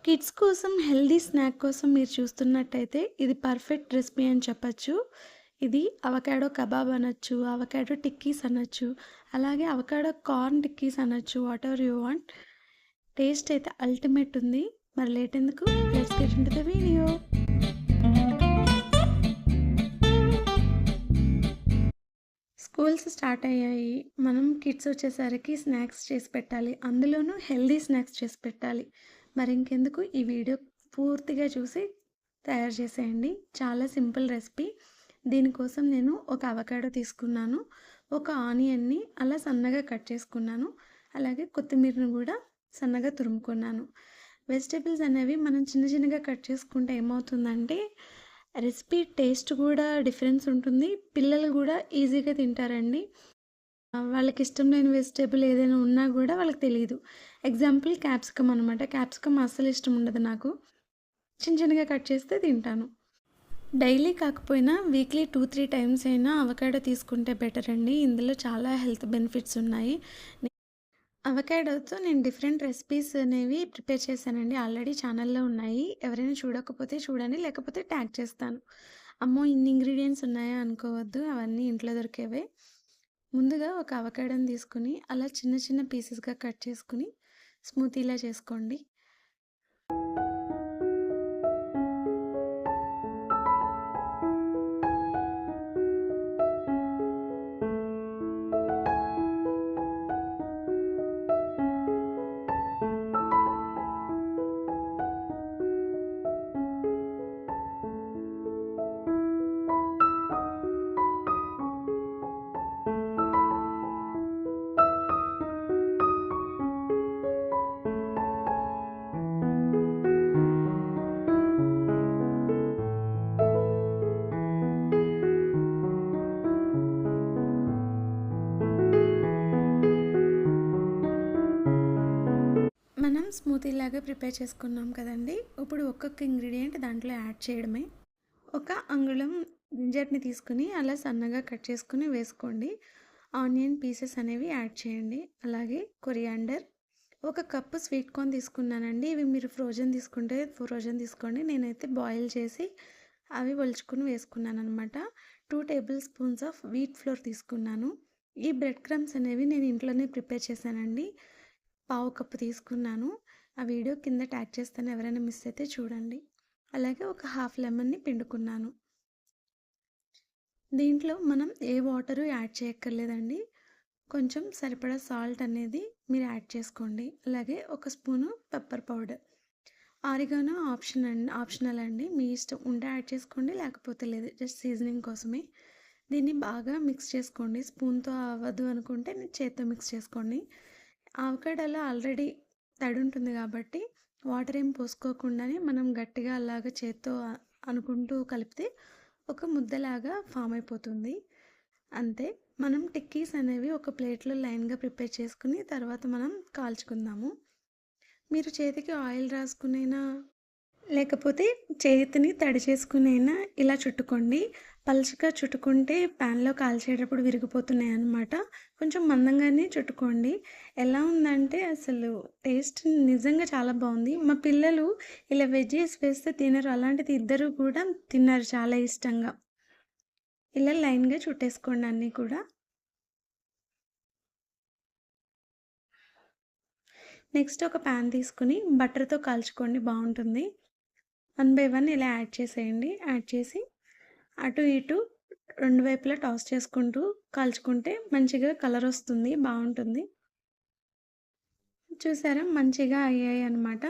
Kids కోసం healthy snack కోసం మీరు చూస్తున్నట్టయితే ఇది పర్ఫెక్ట్ రెసిపీ అని చెప్పచ్చు. ఇది అవకాడో కబాబ్ అనొచ్చు, అవకాడో టిక్కీస్ అనొచ్చు, అలాగే అవకాడో కార్న్ టిక్కీస్ అనొచ్చు. Whatever you want. టేస్ట్ అయితే అల్టిమేట్ ఉంది. మరి లేట్ ఎందుకు? Let's get into the video. Schools start అయ్యాయి. మనం కిడ్స్ వచ్చేసరికి స్నాక్స్ చేసి పెట్టాలి. అందులోనూ హెల్తీ స్నాక్స్ చేసి పెట్టాలి. మరి ఇంకెందుకు ఈ వీడియో పూర్తిగా చూసి తయారు చేసేయండి. చాలా సింపుల్ రెసిపీ. దీనికోసం నేను ఒక అవకాడో తీసుకున్నాను. ఒక ఆనియన్ని అలా సన్నగా కట్ చేసుకున్నాను. అలాగే కొత్తిమీరను కూడా సన్నగా తురుముకున్నాను. వెజిటేబుల్స్ అనేవి మనం చిన్న చిన్నగా కట్ చేసుకుంటే ఏమవుతుందంటే రెసిపీ టేస్ట్ కూడా డిఫరెన్స్ ఉంటుంది. పిల్లలు కూడా ఈజీగా తింటారండి. వాళ్ళకి ఇష్టం లేని వెజిటేబుల్ ఏదైనా ఉన్నా కూడా వాళ్ళకి తెలీదు. ఎగ్జాంపుల్ క్యాప్సికమ్ అనమాట. క్యాప్సికమ్ అస్సలు ఇష్టం ఉండదు నాకు. చిన్న చిన్నగా కట్ చేస్తే తింటాను. డైలీ కాకపోయినా వీక్లీ 2-3 టైమ్స్ అయినా అవకాడో తీసుకుంటే బెటర్ అండి. ఇందులో చాలా హెల్త్ బెనిఫిట్స్ ఉన్నాయి. అవకాడోతో నేను డిఫరెంట్ రెసిపీస్ అనేవి ప్రిపేర్ చేశానండి. ఆల్రెడీ ఛానల్‌లో ఉన్నాయి. ఎవరైనా చూడకపోతే చూడండి. లేకపోతే ట్యాగ్ చేస్తాను. అమ్మో! ఇన్ని ఇంగ్రీడియెంట్స్ ఉన్నాయా అనుకోవద్దు. అవన్నీ ఇంట్లో దొరికేవే. ముందుగా ఒక అవకాడోని తీసుకొని అలా చిన్న చిన్న పీసెస్‌గా కట్ చేసుకొని స్మూతీలా చేసుకోండి. మనం స్మూతీ లాగా ప్రిపేర్ చేసుకున్నాం కదండి. ఇప్పుడు ఒక్కొక్క ఇంగ్రీడియంట్ దాంట్లో యాడ్ చేయడమే. ఒక అంగుళం జింజర్ని తీసుకుని అలా సన్నగా కట్ చేసుకుని వేసుకోండి. ఆనియన్ పీసెస్ అనేవి యాడ్ చేయండి. అలాగే కొరియాండర్, ఒక కప్పు స్వీట్ కార్న్ తీసుకున్నానండి. ఇవి మీరు ఫ్రోజన్ తీసుకుంటే ఫ్రోజన్ తీసుకోండి. నేనైతే బాయిల్ చేసి అవి ఒలుచుకుని వేసుకున్నాను అనమాట. 2 table spoons of wheat flour తీసుకున్నాను. ఈ బ్రెడ్ క్రమ్స్ అనేవి నేను ఇంట్లోనే ప్రిపేర్ చేశానండి. పావు కప్పు తీసుకున్నాను. ఆ వీడియో కింద ట్యాగ్ చేస్తాను. ఎవరైనా మిస్ అయితే చూడండి. అలాగే ఒక హాఫ్ లెమన్ని పిండుకున్నాను. దీంట్లో మనం ఏ వాటరు యాడ్ చేయక్కర్లేదండి. కొంచెం సరిపడా సాల్ట్ అనేది మీరు యాడ్ చేసుకోండి. అలాగే ఒక spoon pepper powder. Oregano optional అండి. మీ ఇష్టం ఉంటే యాడ్ చేసుకోండి, లేకపోతే లేదు. జస్ట్ సీజనింగ్ కోసమే. దీన్ని బాగా మిక్స్ చేసుకోండి. స్పూన్తో అవ్వదు అనుకుంటే చేత్తో మిక్స్ చేసుకోండి. అవకాడోలో ఆల్రెడీ తడి ఉంటుంది కాబట్టి వాటర్ ఏం పోసుకోకుండానే మనం గట్టిగా అలాగా చేత్తో అనుకుంటూ కలిపితే ఒక ముద్దలాగా ఫామ్ అయిపోతుంది. అంతే. మనం టిక్కీస్ అనేవి ఒక ప్లేట్లో లైన్గా ప్రిపేర్ చేసుకుని తర్వాత మనం కాల్చుకుందాము. మీరు చేతికి ఆయిల్ రాసుకునైనా లేకపోతే చేతిని తడి చేసుకునైనా ఇలా చుట్టుకోండి. పలుచగా చుట్టుకుంటే ప్యాన్‌లో కాల్చేటప్పుడు విరిగిపోతున్నాయన్నమాట. కొంచెం మందంగానే చుట్టుకోండి. ఎలా ఉందంటే అసలు టేస్ట్ నిజంగా చాలా బావుంది. మా పిల్లలు ఇలా వెజ్జీస్ వేస్తే తినరు. అలాంటిది ఇద్దరు కూడా తిన్నారు చాలా ఇష్టంగా. ఇలా లైన్‌గా చుట్టేసుకోండి అన్నీ కూడా. నెక్స్ట్ ఒక ప్యాన్ తీసుకొని బటర్‌తో కాల్చుకోండి, బావుంటుంది. 1 బై 1 ఇలా యాడ్ చేసేయండి. యాడ్ చేసి అటు ఇటు 2 వైపులా టాస్ చేసుకుంటూ కాల్చుకుంటే మంచిగా కలర్ వస్తుంది, బావుంటుంది. చూసారా మంచిగా అయ్యాయన్నమాట.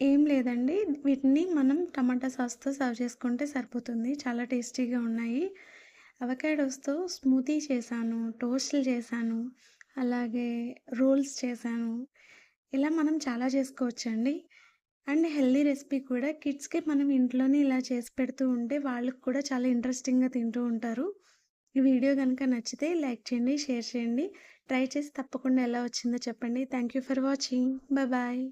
ఏం లేదండి. వీటిని మనం టమాటా సాస్‌తో సర్వ్ చేసుకుంటే సరిపోతుంది. చాలా టేస్టీగా ఉన్నాయి. అవకాడోస్‌తో స్మూతీ చేశాను, టోస్టులు చేశాను, అలాగే రోల్స్ చేశాను. ఇలా మనం చాలా చేసుకోవచ్చండి. అండ్ హెల్తీ రెసిపీ కూడా. కిడ్స్‌కి మనం ఇంట్లోనే ఇలా చేసి పెడుతూ ఉంటే వాళ్ళకి కూడా చాలా ఇంట్రెస్టింగ్‌గా తింటూ ఉంటారు. ఈ వీడియో గనుక నచ్చితే లైక్ చేయండి, షేర్ చేయండి. ట్రై చేసి తప్పకుండా ఎలా వచ్చిందో చెప్పండి. Thank you for watching. Bye.